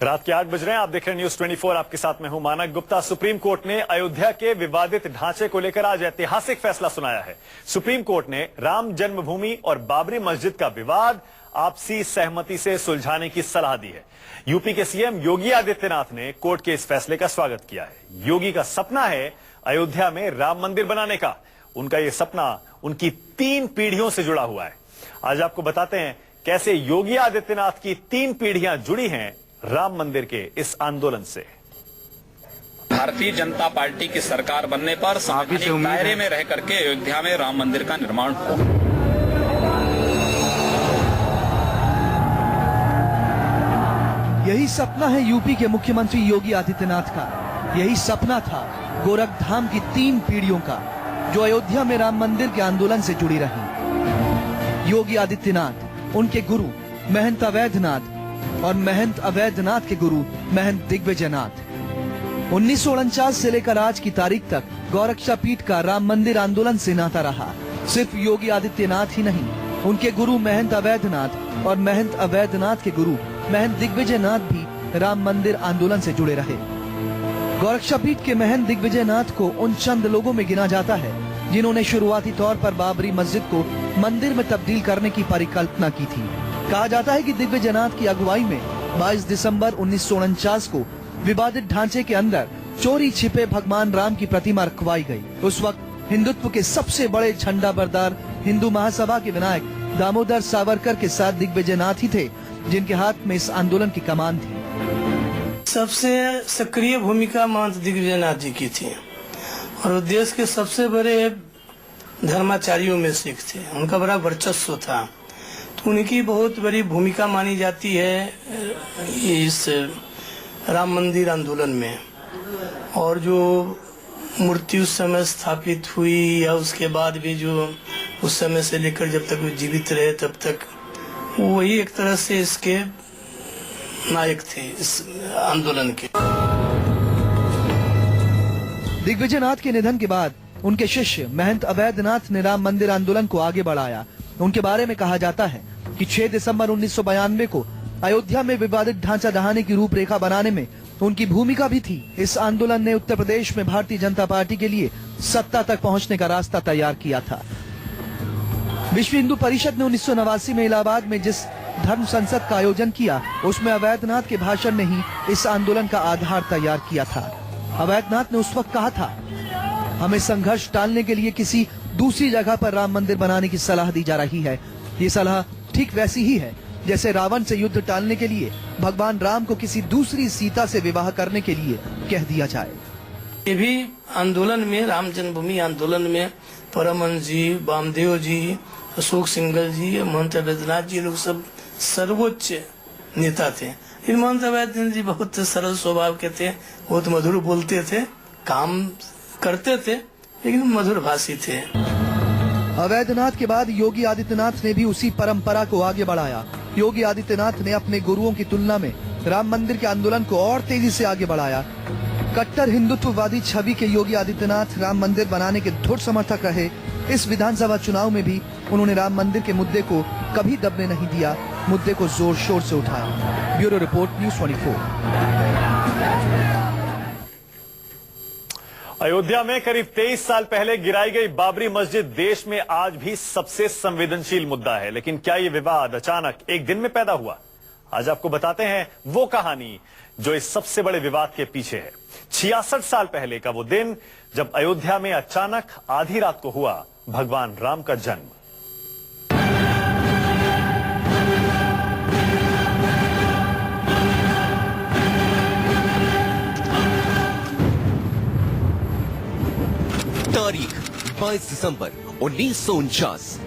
रात के 8 बज रहे हैं। आप देख रहे हैं न्यूज 24। आपके साथ मैं हूं मानक गुप्ता। सुप्रीम कोर्ट ने अयोध्या के विवादित ढांचे को लेकर आज ऐतिहासिक फैसला सुनाया है। सुप्रीम कोर्ट ने राम जन्मभूमि और बाबरी मस्जिद का विवाद आपसी सहमति से सुलझाने की सलाह दी है। यूपी के सीएम योगी आदित्यनाथ ने कोर्ट के इस फैसले का स्वागत किया है। योगी का सपना है अयोध्या में राम मंदिर बनाने का। उनका यह सपना उनकी 3 पीढ़ियों से जुड़ा हुआ है। आज आपको बताते हैं कैसे योगी आदित्यनाथ की 3 पीढ़ियां जुड़ी हैं राम मंदिर के इस आंदोलन से। भारतीय जनता पार्टी की सरकार बनने पर संवैधानिक दायरे में रह करके अयोध्या में राम मंदिर का निर्माण हो। यही सपना है यूपी के मुख्यमंत्री योगी आदित्यनाथ का। यही सपना था गोरखधाम की 3 पीढ़ियों का, जो अयोध्या में राम मंदिर के आंदोलन से जुड़ी रही। योगी आदित्यनाथ, उनके गुरु महंत अवैधनाथ और महंत अवैधनाथ के गुरु महंत दिग्विजयनाथ। 1949 से लेकर आज की तारीख तक गौरक्षा पीठ का राम मंदिर आंदोलन से नाता रहा। सिर्फ योगी आदित्यनाथ ही नहीं, उनके गुरु महंत अवैधनाथ और महंत अवैधनाथ के गुरु महंत दिग्विजयनाथ भी राम मंदिर आंदोलन से जुड़े रहे। गौरक्षा पीठ के महंत दिग्विजयनाथ को उन चंद लोगों में गिना जाता है जिन्होंने शुरुआती तौर पर बाबरी मस्जिद को मंदिर में तब्दील करने की परिकल्पना की थी। कहा जाता है कि दिग्विजयनाथ की अगुवाई में 22 दिसंबर 1949 को विवादित ढांचे के अंदर चोरी छिपे भगवान राम की प्रतिमा रखवाई गई। उस वक्त हिंदुत्व के सबसे बड़े झंडा बरदार हिंदू महासभा के विनायक दामोदर सावरकर के साथ दिग्विजयनाथ ही थे, जिनके हाथ में इस आंदोलन की कमान थी। सबसे सक्रिय भूमिका महंत दिग्विजयनाथ जी की थी और देश के सबसे बड़े धर्माचार्यों में से एक थे। उनका बड़ा वर्चस्व था, तो उनकी बहुत बड़ी भूमिका मानी जाती है इस राम मंदिर आंदोलन में। और जो मूर्ति उस समय स्थापित हुई या उसके बाद भी जो उस समय से लेकर जब तक वो जीवित रहे तब तक वही एक तरह से इसके नायक थे इस आंदोलन के। दिग्विजयनाथ के निधन के बाद उनके शिष्य महंत अवैधनाथ ने राम मंदिर आंदोलन को आगे बढ़ाया। उनके बारे में कहा जाता है कि 6 दिसंबर 1992 को अयोध्या में विवादित ढांचा ढहाने की रूपरेखा बनाने में उनकी भूमिका भी थी। इस आंदोलन ने उत्तर प्रदेश में भारतीय जनता पार्टी के लिए सत्ता तक पहुंचने का रास्ता तैयार किया था। विश्व हिंदू परिषद ने 1989 में इलाहाबाद में जिस धर्म संसद का आयोजन किया, उसमें अवैधनाथ के भाषण ने ही इस आंदोलन का आधार तैयार किया था। अवैधनाथ ने उस वक्त कहा था, हमें संघर्ष टालने के लिए किसी दूसरी जगह पर राम मंदिर बनाने की सलाह दी जा रही है। ये सलाह ठीक वैसी ही है जैसे रावण से युद्ध टालने के लिए भगवान राम को किसी दूसरी सीता से विवाह करने के लिए कह दिया जाए। ये भी आंदोलन में, राम जन्मभूमि आंदोलन में परमहंस जी, वामदेव जी, अशोक सिंघल जी, महंत अवैधनाथ जी लोग सब सर्वोच्च नेता थे। इन महंत अवैधनाथ जी बहुत सरल स्वभाव के थे, बहुत मधुर बोलते थे, काम करते थे लेकिन मधुर भाषी थे। अवैधनाथ के बाद योगी आदित्यनाथ ने भी उसी परंपरा को आगे बढ़ाया। योगी आदित्यनाथ ने अपने गुरुओं की तुलना में राम मंदिर के आंदोलन को और तेजी से आगे बढ़ाया। कट्टर हिंदुत्ववादी छवि के योगी आदित्यनाथ राम मंदिर बनाने के धुर समर्थक रहे। इस विधानसभा चुनाव में भी उन्होंने राम मंदिर के मुद्दे को कभी दबने नहीं दिया, मुद्दे को जोर शोर से उठाया। Bureau report, news 24। अयोध्या में करीब 23 साल पहले गिराई गई बाबरी मस्जिद देश में आज भी सबसे संवेदनशील मुद्दा है। लेकिन क्या ये विवाद अचानक एक दिन में पैदा हुआ? आज आपको बताते हैं वो कहानी जो इस सबसे बड़े विवाद के पीछे है। 66 साल पहले का वो दिन जब अयोध्या में अचानक आधी रात को हुआ भगवान राम का जन्म। तारीख 22 दिसंबर 1949।